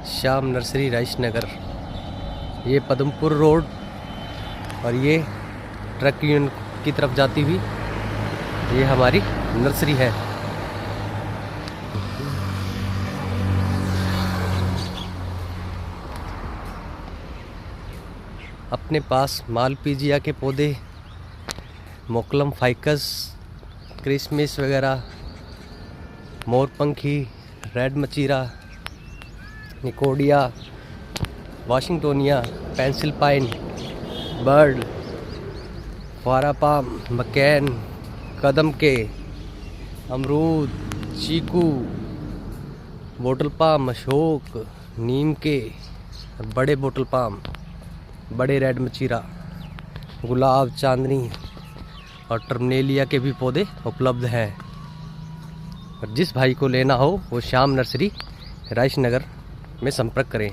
Shyam nursery राइसनगर। ये Padampur road और ये ट्रक यूनियन की तरफ जाती हुई ये हमारी नर्सरी है। अपने पास मालपीजिया के पौधे, मोकलम फाइकस, क्रिसमिस वगैरह, मोरपंखी, रेड मचीरा, निकोडिया, वाशिंगटोनिया, पेंसिल पाइन, बर्ड, फारा पाम, मकैन, कदम के, अमरूद, चीकू, बोतल पाम, अशोक, नीम के, बड़े बोतल पाम, बड़े रेड मचीरा, गुलाब, चांदनी और टर्मिनेलिया के भी पौधे उपलब्ध हैं। और जिस भाई को लेना हो वो श्याम नर्सरी राइसनगर में संपर्क करें।